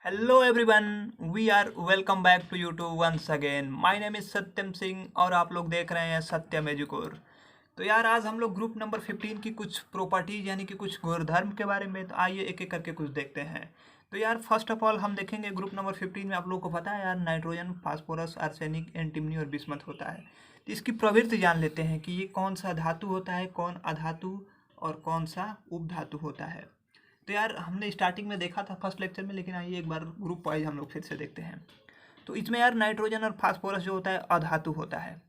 Hello everyone, we are welcome back to YouTube once again. My name is Satyam Singh और आप लोग देख रहे हैं सत्यम एजुकोर। तो यार आज हम लोग ग्रुप नंबर 15 की कुछ प्रॉपर्टीज यानी कि कुछ गुणधर्म के बारे में, तो आइए एक एक करके कुछ देखते हैं। तो यार फर्स्ट ऑफ ऑल हम देखेंगे ग्रुप नंबर 15 में। आप लोगों को पता है यार, नाइट्रोजन, फास्फोरस, आर्सेनिक, एंटीमनी और बिस्मथ होता है। तो इसकी प्रवृत्ति जान लेते हैं कि ये कौन सा धातु होता है, कौन अधातु और कौन सा उपधातु होता है। तो यार हमने स्टार्टिंग में देखा था फर्स्ट लेक्चर में, लेकिन आइए एक बार ग्रुप वाइज हम लोग फिर से देखते हैं। तो इसमें यार नाइट्रोजन और फास्फोरस जो होता है अधातु होता है।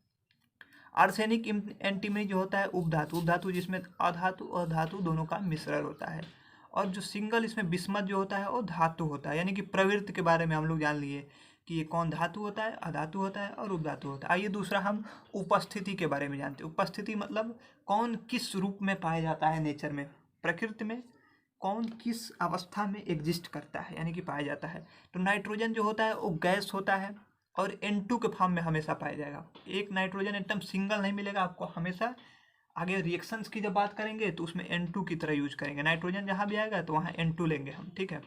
आर्सेनिक एंटीमनी जो होता है उपधातु, उपधातु जिसमें अधातु और धातु दोनों का मिश्रण होता है। और जो सिंगल इसमें बिस्मथ जो होता है वो धातु होता है। यानी कि प्रवृत्ति के बारे में हम लोग जान लिए कि ये कौन धातु होता है, अधातु होता है और उपधातु होता है। आइए दूसरा हम उपस्थिति के बारे में जानते हैं। उपस्थिति मतलब कौन किस रूप में पाया जाता है नेचर में, प्रकृति में कौन किस अवस्था में एग्जिस्ट करता है यानी कि पाया जाता है। तो नाइट्रोजन जो होता है वो गैस होता है और N2 के फॉर्म में हमेशा पाया जाएगा। एक नाइट्रोजन एकदम सिंगल नहीं मिलेगा आपको हमेशा। आगे रिएक्शंस की जब बात करेंगे तो उसमें N2 की तरह यूज करेंगे। नाइट्रोजन जहाँ भी आएगा तो वहाँ N2 लेंगे हम, ठीक है।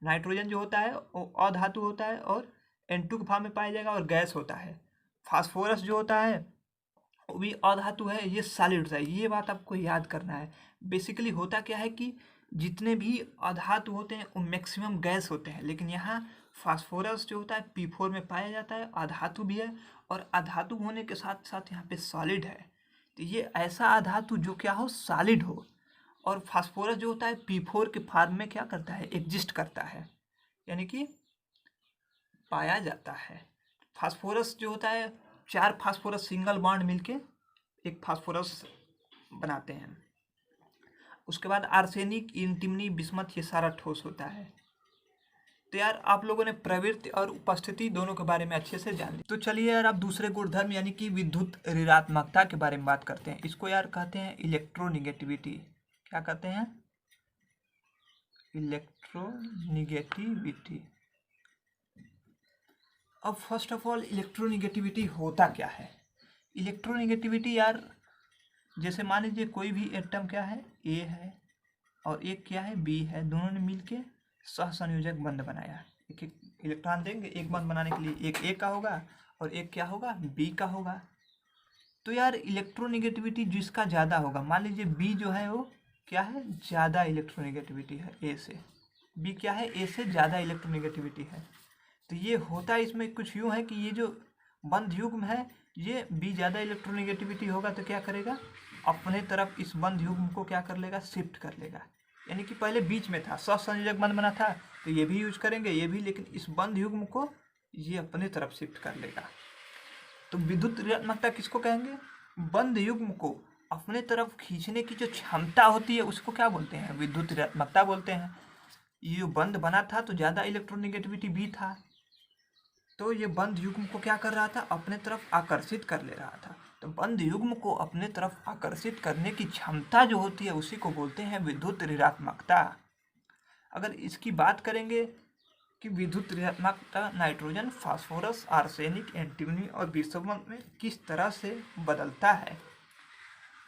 नाइट्रोजन जो होता है वो अधातु होता है और N2 के फॉर्म में पाया जाएगा और गैस होता है। फास्फोरस जो होता है वो भी अधातु है, ये सॉलिड है। ये बात आपको याद करना है। बेसिकली होता क्या है कि जितने भी अधातु होते हैं वो मैक्सिमम गैस होते हैं, लेकिन यहाँ फास्फोरस जो होता है P4 में पाया जाता है, अधातु भी है और अधातु होने के साथ साथ यहाँ पे सॉलिड है। तो ये ऐसा अधातु जो क्या हो, सॉलिड हो। और फास्फोरस जो होता है P4 के फॉर्म में क्या करता है, एग्जिस्ट करता है, यानी कि पाया जाता है। फास्फोरस जो होता है, 4 फास्फोरस सिंगल बॉन्ड मिलके एक फास्फोरस बनाते हैं। उसके बाद आर्सेनिक, एंटीमनी, बिस्मथ ये सारा ठोस होता है। तो यार आप लोगों ने प्रवृत्ति और उपस्थिति दोनों के बारे में अच्छे से जान लिया। तो चलिए यार आप दूसरे गुणधर्म यानी कि विद्युत ऋणात्मकता के बारे में बात करते हैं। इसको यार कहते हैं इलेक्ट्रोनिगेटिविटी। क्या कहते हैं? इलेक्ट्रोनिगेटिविटी। अब फर्स्ट ऑफ ऑल इलेक्ट्रोनिगेटिविटी होता क्या है? इलेक्ट्रोनिगेटिविटी यार, जैसे मान लीजिए कोई भी एटम क्या है, ए है और एक क्या है, बी है। दोनों ने मिलके सहसंयोजक बंध बनाया। एक एक इलेक्ट्रॉन देंगे, एक बंध बनाने के लिए एक ए का होगा और एक क्या होगा, बी का होगा। तो यार इलेक्ट्रोनिगेटिविटी जिसका ज़्यादा होगा, मान लीजिए बी जो है वो क्या है, ज़्यादा इलेक्ट्रोनिगेटिविटी है ए से। बी क्या है, ए से ज़्यादा इलेक्ट्रोनिगेटिविटी है। तो ये होता इसमें कुछ यूँ है कि ये जो बंध युग्म है, ये बी ज़्यादा इलेक्ट्रोनिगेटिविटी होगा तो क्या करेगा, अपने तरफ इस बंध युग्म को क्या कर लेगा, शिफ्ट कर लेगा। यानी कि पहले बीच में था, सहसंयोजक बंध बना था तो ये भी यूज करेंगे, ये भी, लेकिन इस बंध युग्म को ये अपने तरफ शिफ्ट कर लेगा। तो विद्युत ऋणात्मकता किसको कहेंगे? बंध युग्म को अपने तरफ खींचने की जो क्षमता होती है उसको क्या बोलते हैं, विद्युत ऋणात्मकता बोलते हैं। ये जो बंध बना था तो ज़्यादा इलेक्ट्रोनिगेटिविटी भी था, तो ये बंध युग्म को क्या कर रहा था, अपने तरफ आकर्षित कर ले रहा था। तो बंध युग्म को अपने तरफ आकर्षित करने की क्षमता जो होती है उसी को बोलते हैं विद्युत ऋणात्मकता। अगर इसकी बात करेंगे कि विद्युत ऋणात्मकता नाइट्रोजन, फास्फोरस, आर्सेनिक, एंटीमनी और बिस्मथ में किस तरह से बदलता है,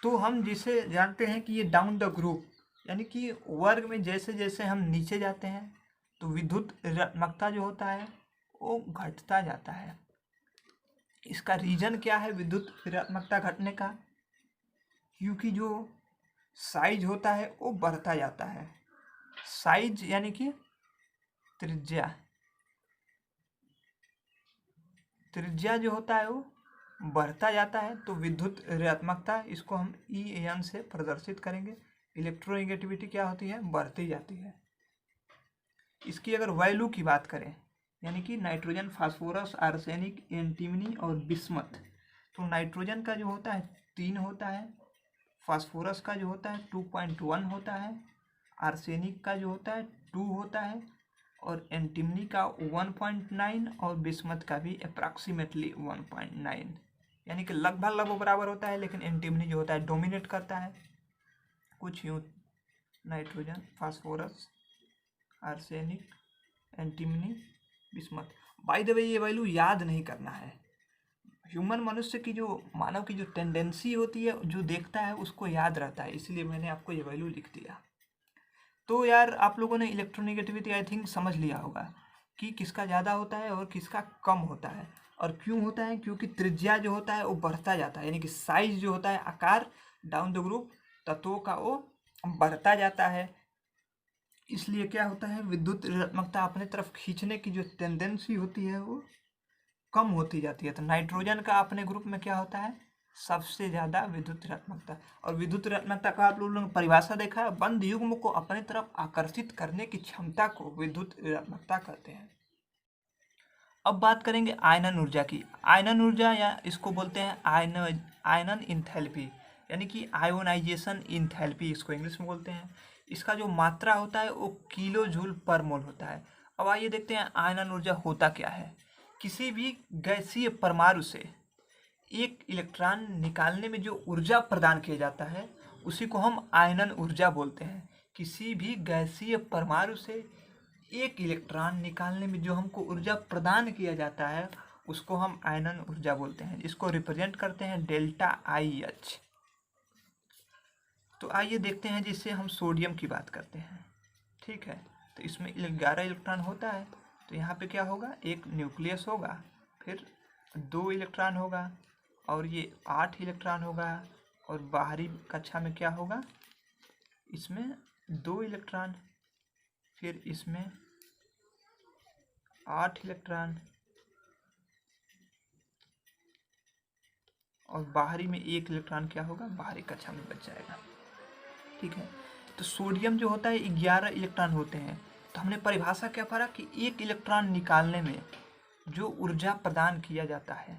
तो हम जिसे जानते हैं कि ये डाउन द ग्रुप यानी कि वर्ग में जैसे जैसे हम नीचे जाते हैं तो विद्युत ऋणात्मकता जो होता है वो घटता जाता है। इसका रीजन क्या है विद्युत ऋणात्मकता घटने का? क्योंकि जो साइज होता है वो बढ़ता जाता है। साइज यानी कि त्रिज्या, त्रिज्या जो होता है वो बढ़ता जाता है। तो विद्युत ऋणात्मकता इसको हम E से प्रदर्शित करेंगे। इलेक्ट्रोनिगेटिविटी क्या होती है, बढ़ती जाती है। इसकी अगर वैल्यू की बात करें, यानी कि नाइट्रोजन, फास्फोरस, आर्सेनिक, एंटीमनी और बिस्मथ, तो नाइट्रोजन का जो होता है 3 होता है, फास्फोरस का जो होता है 2.1 होता है, आर्सेनिक का जो होता है 2 होता है और एंटीमनी का 1.9 और बिस्मथ का भी अप्रॉक्सीमेटली 1.9, यानी कि लगभग लगभग बराबर होता है। लेकिन एंटीमनी जो होता है डोमिनेट करता है। कुछ यूँ nitrogen, phosphorus, arsenic, antimony, bismuth. By the way ये वैल्यू याद नहीं करना है। ह्यूमन मनुष्य की जो मानव की जो टेंडेंसी होती है, जो देखता है उसको याद रहता है, इसलिए मैंने आपको ये वैल्यू लिख दिया। तो यार आप लोगों ने इलेक्ट्रोनिगेटिविटी आई थिंक समझ लिया होगा। कि किसका ज़्यादा होता है और किसका कम होता है। और क्यों होता है? क्योंकि त्रिज्या जो होता है वो बढ़ता जाता है, यानी कि साइज जो होता है, आकार डाउन द ग्रुप तत्वों का वो बढ़ता जाता है। इसलिए क्या होता है, विद्युत ऋणात्मकता अपने तरफ खींचने की जो टेंडेंसी होती है वो कम होती जाती है। तो नाइट्रोजन का अपने ग्रुप में क्या होता है, सबसे ज़्यादा विद्युत ऋणात्मकता। और विद्युत ऋणात्मकता का आप लोगों ने परिभाषा देखा है, बंद युग्म को अपने तरफ आकर्षित करने की क्षमता को विद्युत ऋणात्मकता कहते हैं। अब बात करेंगे आयनन ऊर्जा की। आयनन ऊर्जा या इसको बोलते हैं आयनन इंथैल्पी, यानी कि आयोनाइजेशन इंथैल्पी इसको इंग्लिश में बोलते हैं। इसका जो मात्रा होता है वो किलो जूल पर मोल होता है। अब आइए देखते हैं आयनन ऊर्जा होता क्या है। किसी भी गैसीय परमाणु से एक इलेक्ट्रॉन निकालने में जो ऊर्जा प्रदान किया जाता है उसी को हम आयनन ऊर्जा बोलते हैं। किसी भी गैसीय परमाणु से एक इलेक्ट्रॉन निकालने में जो हमको ऊर्जा प्रदान किया जाता है उसको हम आयनन ऊर्जा बोलते हैं। इसको रिप्रेजेंट करते हैं डेल्टा आई एच। तो आइए देखते हैं, जिससे हम सोडियम की बात करते हैं, ठीक है। तो इसमें 11 इलेक्ट्रॉन होता है। तो यहाँ पे क्या होगा, एक न्यूक्लियस होगा, फिर 2 इलेक्ट्रॉन होगा, और ये 8 इलेक्ट्रॉन होगा। और बाहरी कक्षा में क्या होगा, इसमें 2 इलेक्ट्रॉन, फिर इसमें 8 इलेक्ट्रॉन, और बाहरी में 1 इलेक्ट्रॉन क्या होगा, बाहरी कक्षा में बच जाएगा, ठीक है। तो सोडियम जो होता है 11 इलेक्ट्रॉन होते हैं। तो हमने परिभाषा क्या पढ़ा कि एक इलेक्ट्रॉन निकालने में जो ऊर्जा प्रदान किया जाता है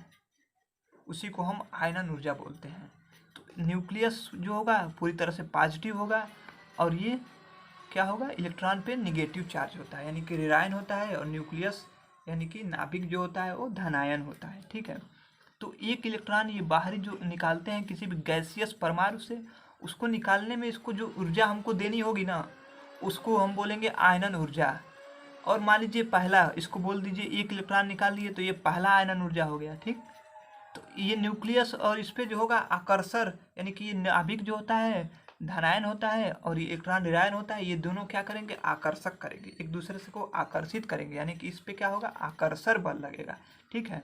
उसी को हम आयनन ऊर्जा बोलते हैं। तो न्यूक्लियस जो होगा पूरी तरह से पॉजिटिव होगा, और ये क्या होगा, इलेक्ट्रॉन पे निगेटिव चार्ज होता है, यानी कि ऋणायन होता है। और न्यूक्लियस यानी कि नाभिक जो होता है वो धनायन होता है, ठीक है। तो एक इलेक्ट्रॉन ये बाहरी जो निकालते हैं किसी भी गैसियस परमाणु से, उसको निकालने में इसको जो ऊर्जा हमको देनी होगी ना, उसको हम बोलेंगे आयनन ऊर्जा। और मान लीजिए पहला, इसको बोल दीजिए 1 इलेक्ट्रॉन निकाल लिए, तो ये पहला आयनन ऊर्जा हो गया, ठीक। तो ये न्यूक्लियस और इस पे जो होगा आकर्षण, यानी कि ये नाभिक जो होता है धनायन होता है और ये इलेक्ट्रॉन ऋणायन होता है, ये दोनों क्या करेंगे, आकर्षक करेंगे, एक दूसरे से को आकर्षित करेंगे, यानी कि इस पे क्या होगा, आकर्षण बल लगेगा, ठीक है।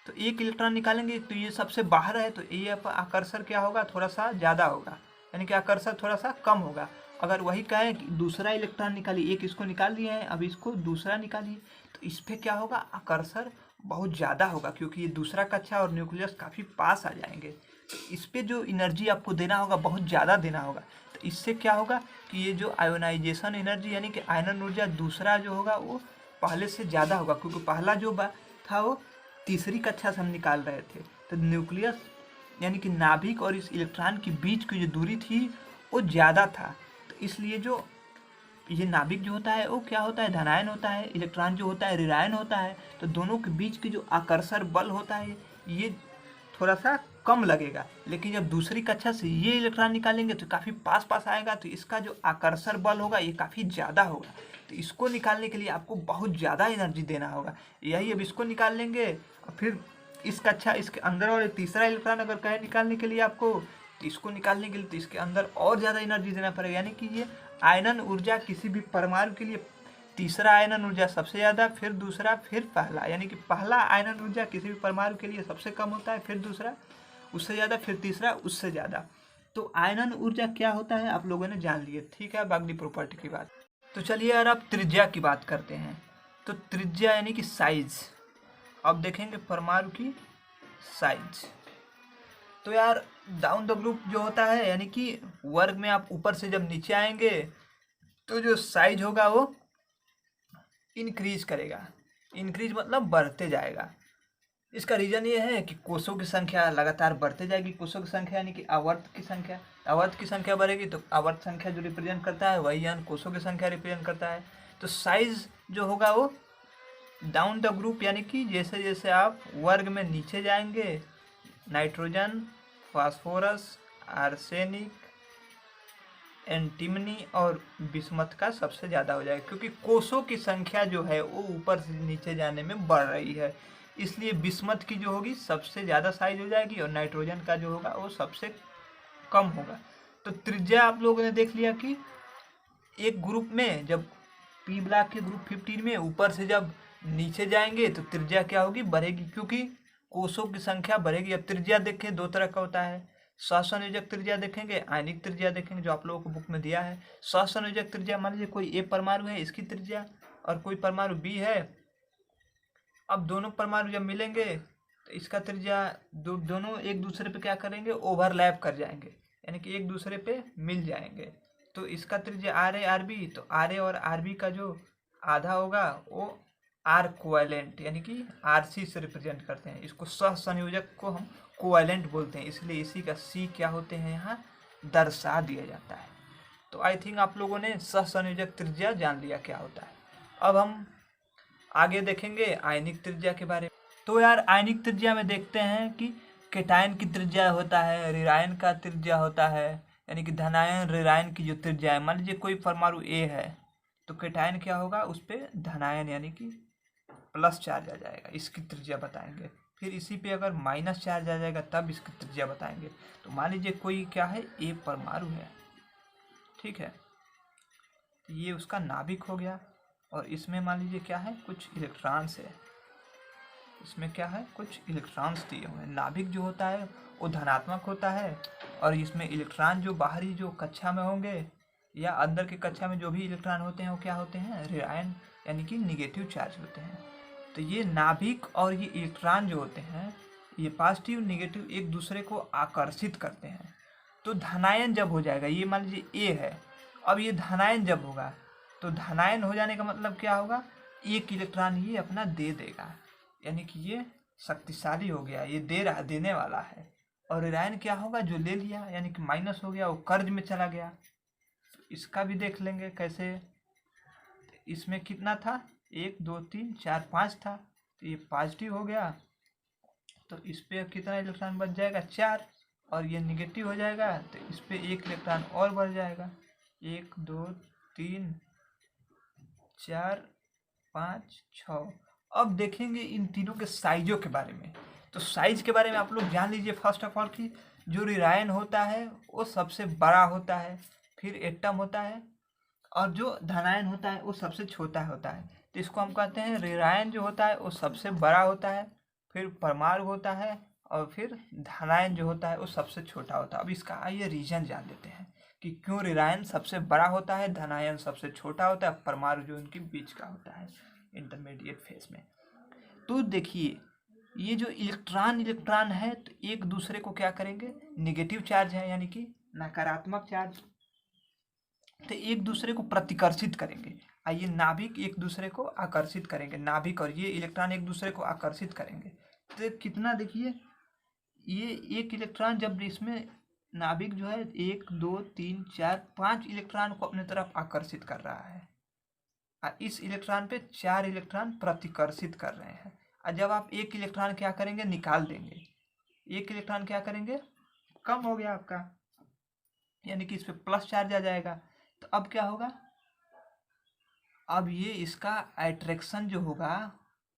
तो 1 इलेक्ट्रॉन निकालेंगे तो ये सबसे बाहर है, तो ये आकर्षण क्या होगा, थोड़ा सा ज़्यादा होगा, यानी कि आकर्षण थोड़ा सा कम होगा। अगर वही कहें कि दूसरा इलेक्ट्रॉन निकालिए, एक इसको निकाल लिए हैं, अब इसको दूसरा निकालिए, तो इस पर क्या होगा, आकर्षण बहुत ज़्यादा होगा, क्योंकि ये दूसरा कक्षा और न्यूक्लियस काफ़ी पास आ जाएंगे। तो इस पर जो एनर्जी आपको देना होगा बहुत ज़्यादा देना होगा। तो इससे क्या होगा कि ये जो आयोनाइजेशन एनर्जी यानी कि आयनन ऊर्जा दूसरा जो होगा वो पहले से ज़्यादा होगा, क्योंकि पहला जो था वो तीसरी कक्षा से हम निकाल रहे थे। तो न्यूक्लियस यानी कि नाभिक और इस इलेक्ट्रॉन के बीच की जो दूरी थी वो ज़्यादा था। तो इसलिए जो ये नाभिक जो होता है वो क्या होता है, धनायन होता है, इलेक्ट्रॉन जो होता है ऋणायन होता है। तो दोनों के बीच की जो आकर्षण बल होता है ये थोड़ा सा कम लगेगा। लेकिन जब दूसरी कक्षा से ये इलेक्ट्रॉन निकालेंगे तो काफ़ी पास पास आएगा, तो इसका जो आकर्षण बल होगा ये काफ़ी ज़्यादा होगा। तो इसको निकालने के लिए आपको बहुत ज़्यादा एनर्जी देना होगा। यही अब इसको निकाल लेंगे और फिर इस कक्षा इसके अंदर और एक तीसरा इलेक्ट्रॉन अगर कहे निकालने के लिए आपको, तो इसको निकालने के लिए तो इसके अंदर और ज़्यादा एनर्जी देना पड़ेगा। यानी कि ये आयनन ऊर्जा किसी भी परमाणु के लिए तीसरा आयनन ऊर्जा सबसे ज़्यादा, फिर दूसरा, फिर पहला, यानी कि पहला आयनन ऊर्जा किसी भी परमाणु के लिए सबसे कम होता है, फिर दूसरा उससे ज़्यादा, फिर तीसरा उससे ज़्यादा। तो आयनन ऊर्जा क्या होता है आप लोगों ने जान लिए, ठीक है। बागडी प्रॉपर्टी की बात, तो चलिए यार अब त्रिज्या की बात करते हैं। तो त्रिज्या यानी कि साइज, अब देखेंगे परमाणु की साइज। तो यार डाउन द ग्रुप जो होता है यानी कि वर्ग में आप ऊपर से जब नीचे आएंगे तो जो साइज होगा वो इंक्रीज करेगा। इंक्रीज मतलब बढ़ते जाएगा। इसका रीज़न ये है कि कोषों की संख्या लगातार बढ़ते जाएगी। कोषों की संख्या यानी कि आवर्त की संख्या, आवर्त की संख्या बढ़ेगी तो आवर्त संख्या जो रिप्रेजेंट करता है वही यानी कोषों की संख्या रिप्रेजेंट करता है। तो साइज जो होगा वो डाउन द ग्रुप यानी कि जैसे जैसे आप वर्ग में नीचे जाएंगे, नाइट्रोजन, फास्फोरस, आर्सेनिक, एंटीमनी और बिस्मथ का सबसे ज़्यादा हो जाएगा, क्योंकि कोषों की संख्या जो है वो ऊपर से नीचे जाने में बढ़ रही है। इसलिए बिस्मथ की जो होगी सबसे ज़्यादा साइज हो जाएगी और नाइट्रोजन का जो होगा वो सबसे कम होगा। तो त्रिज्या आप लोगों ने देख लिया कि एक ग्रुप में जब पी ब्लॉक के ग्रुप 15 में ऊपर से जब नीचे जाएंगे तो त्रिज्या क्या होगी, बढ़ेगी, क्योंकि कोषों की संख्या बढ़ेगी। अब त्रिज्या देखें दो तरह का होता है, सहसंयोजक त्रिज्या देखेंगे, आयनिक त्रिज्या देखेंगे, जो आप लोगों को बुक में दिया है। सहसंयोजक त्रिज्या मान लीजिए कोई ए परमाणु है, इसकी त्रिज्या, और कोई परमाणु बी है। अब दोनों परमाणु जब मिलेंगे तो इसका त्रिज्या दोनों एक दूसरे पे क्या करेंगे, ओवरलैप कर जाएंगे, यानी कि एक दूसरे पे मिल जाएंगे। तो इसका त्रिज्या आर ए आर बी, तो आर ए और आर बी का जो आधा होगा वो आर कोवैलेंट यानी कि आर सी से रिप्रेजेंट करते हैं। इसको सहसंयोजक को हम कोवैलेंट बोलते हैं, इसलिए इसी का सी क्या होते हैं यहाँ दर्शा दिया जाता है। तो आई थिंक आप लोगों ने सहसंयोजक त्रिज्या जान लिया क्या होता है। अब हम आगे देखेंगे आयनिक त्रिज्या के बारे में। तो यार आयनिक त्रिज्या में देखते हैं कि केटायन की त्रिज्या होता है, ऋणायन का त्रिज्या होता है, यानी कि धनायन ऋणायन की जो त्रिज्या है, मान लीजिए कोई परमाणु ए है तो केटायन क्या होगा, उस पर धनायन यानी कि प्लस चार्ज आ जाएगा, इसकी त्रिज्या बताएंगे। फिर इसी पे अगर माइनस चार्ज आ जाएगा तब इसकी त्रिज्या बताएंगे। तो मान लीजिए कोई क्या है, ए परमाणु है, ठीक है, ये उसका नाभिक हो गया, और इसमें मान लीजिए क्या है, कुछ इलेक्ट्रॉन्स है, इसमें क्या है, कुछ इलेक्ट्रॉन्स दिए हुए हैं। नाभिक जो होता है वो धनात्मक होता है, और इसमें इलेक्ट्रॉन जो बाहरी जो कक्षा में होंगे या अंदर की कक्षा में जो भी इलेक्ट्रॉन होते हैं वो क्या होते हैं, ऋणायन यानी कि निगेटिव चार्ज होते हैं। तो ये नाभिक और ये इलेक्ट्रॉन जो होते हैं ये पॉजिटिव निगेटिव एक दूसरे को आकर्षित करते हैं। तो धनायन जब हो जाएगा, ये मान लीजिए ए है, अब ये धनायन जब होगा तो धनायन हो जाने का मतलब क्या होगा, एक इलेक्ट्रॉन ये अपना दे देगा, यानी कि ये शक्तिशाली हो गया, ये दे रहा, देने वाला है। और ऋणायन क्या होगा, जो ले लिया यानी कि माइनस हो गया, वो कर्ज में चला गया। तो इसका भी देख लेंगे कैसे। इसमें कितना था, 1 2 3 4 5 था, तो ये पॉजिटिव हो गया, तो इस पर कितना इलेक्ट्रॉन बच जाएगा, 4, और ये निगेटिव हो जाएगा तो इस पर एक इलेक्ट्रॉन और बढ़ जाएगा, 1 2 3 4 5 6। अब देखेंगे इन तीनों के साइजों के बारे में। तो साइज के बारे में आप लोग जान लीजिए फर्स्ट ऑफ ऑल कि जो ऋणायन होता है वो सबसे बड़ा होता है, फिर एटम होता है, और जो धनायन होता है वो सबसे छोटा होता है। तो इसको हम कहते हैं ऋणायन जो होता है वो सबसे बड़ा होता है, फिर परमाणु होता है, और फिर धनायन जो होता है वो सबसे छोटा होता है। अब इसका आइए रीजन जान लेते हैं कि क्यों ऋणायन सबसे बड़ा होता है, धनायन सबसे छोटा होता है, परमाणु जो उनके बीच का होता है इंटरमीडिएट फेज में। तो देखिए ये जो इलेक्ट्रॉन है तो एक दूसरे को क्या करेंगे, निगेटिव चार्ज है यानी कि नकारात्मक चार्ज, तो एक दूसरे को प्रतिकर्षित करेंगे। आइए नाभिक एक दूसरे को आकर्षित करेंगे, नाभिक और ये इलेक्ट्रॉन एक दूसरे को आकर्षित करेंगे। तो कितना देखिए, ये एक इलेक्ट्रॉन जब इसमें नाभिक जो है 1 2 3 4 5 इलेक्ट्रॉन को अपने तरफ आकर्षित कर रहा है, और इस इलेक्ट्रॉन पे 4 इलेक्ट्रॉन प्रतिकर्षित कर रहे हैं। और जब आप एक इलेक्ट्रॉन क्या करेंगे, निकाल देंगे, एक इलेक्ट्रॉन क्या करेंगे, कम हो गया आपका, यानी कि इस पे प्लस चार्ज आ जाएगा। तो अब क्या होगा, अब ये इसका अट्रैक्शन जो होगा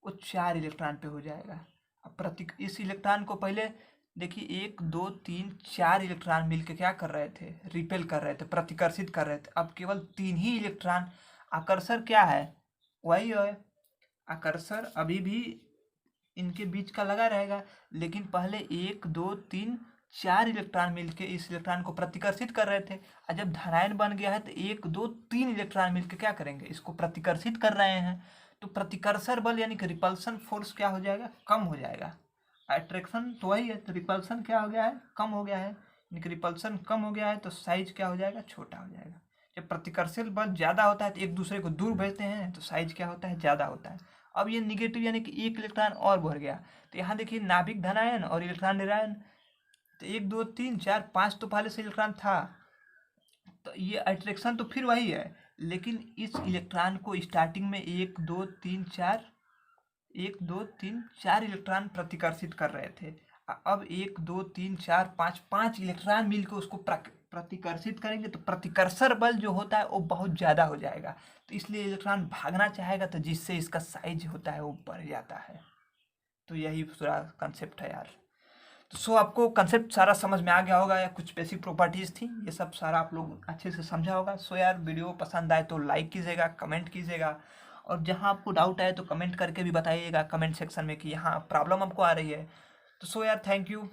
वो 4 इलेक्ट्रॉन पे हो जाएगा। अब इस इलेक्ट्रॉन को पहले देखिए 1 2 3 4 इलेक्ट्रॉन मिलकर क्या कर रहे थे, रिपेल कर रहे थे, प्रतिकर्षित कर रहे थे। अब केवल 3 ही इलेक्ट्रॉन, आकर्षण क्या है, वही है, आकर्षण अभी भी इनके बीच का लगा रहेगा, लेकिन पहले 1 2 3 4 इलेक्ट्रॉन मिलके इस इलेक्ट्रॉन को प्रतिकर्षित कर रहे थे, और जब धनायन बन गया है तो 1 2 3 इलेक्ट्रॉन मिलके क्या करेंगे, इसको प्रतिकर्षित कर रहे हैं। तो प्रतिकर्षण बल यानी कि रिपल्सन फोर्स क्या हो जाएगा, कम हो जाएगा। अट्रैक्शन तो वही है, तो रिपल्सन क्या हो गया है, कम हो गया है, यानी कि रिपल्सन कम हो गया है तो साइज क्या हो जाएगा, छोटा हो जाएगा। जब प्रतिकर्षण बल ज़्यादा होता है तो एक दूसरे को दूर भेजते हैं तो साइज क्या होता है, ज़्यादा होता है। अब ये निगेटिव यानी कि एक इलेक्ट्रॉन और बढ़ गया, तो यहाँ देखिए नाभिक धनायन और इलेक्ट्रॉन ऋणायन, तो 1 2 3 4 5 तो पहले से इलेक्ट्रॉन था, तो ये अट्रैक्शन तो फिर वही है, लेकिन इस इलेक्ट्रॉन को स्टार्टिंग में 1 2 3 4 1 2 3 4 इलेक्ट्रॉन प्रतिकर्षित कर रहे थे। अब 1 2 3 4 5 5 इलेक्ट्रॉन मिलकर उसको प्रतिकर्षित करेंगे, तो प्रतिकर्षण बल जो होता है वो बहुत ज़्यादा हो जाएगा, तो इसलिए इलेक्ट्रॉन भागना चाहेगा, तो जिससे इसका साइज होता है वो बढ़ जाता है। तो यही पूरा कंसेप्ट है यार। तो सो आपको कंसेप्ट सारा समझ में आ गया होगा, या कुछ बेसिक प्रॉपर्टीज़ थी ये सब सारा आप लोग अच्छे से समझा होगा। सो यार वीडियो पसंद आए तो लाइक कीजिएगा, कमेंट कीजिएगा, और जहाँ आपको डाउट आए तो कमेंट करके भी बताइएगा कमेंट सेक्शन में कि यहाँ प्रॉब्लम हमको आ रही है। तो सो यार थैंक यू।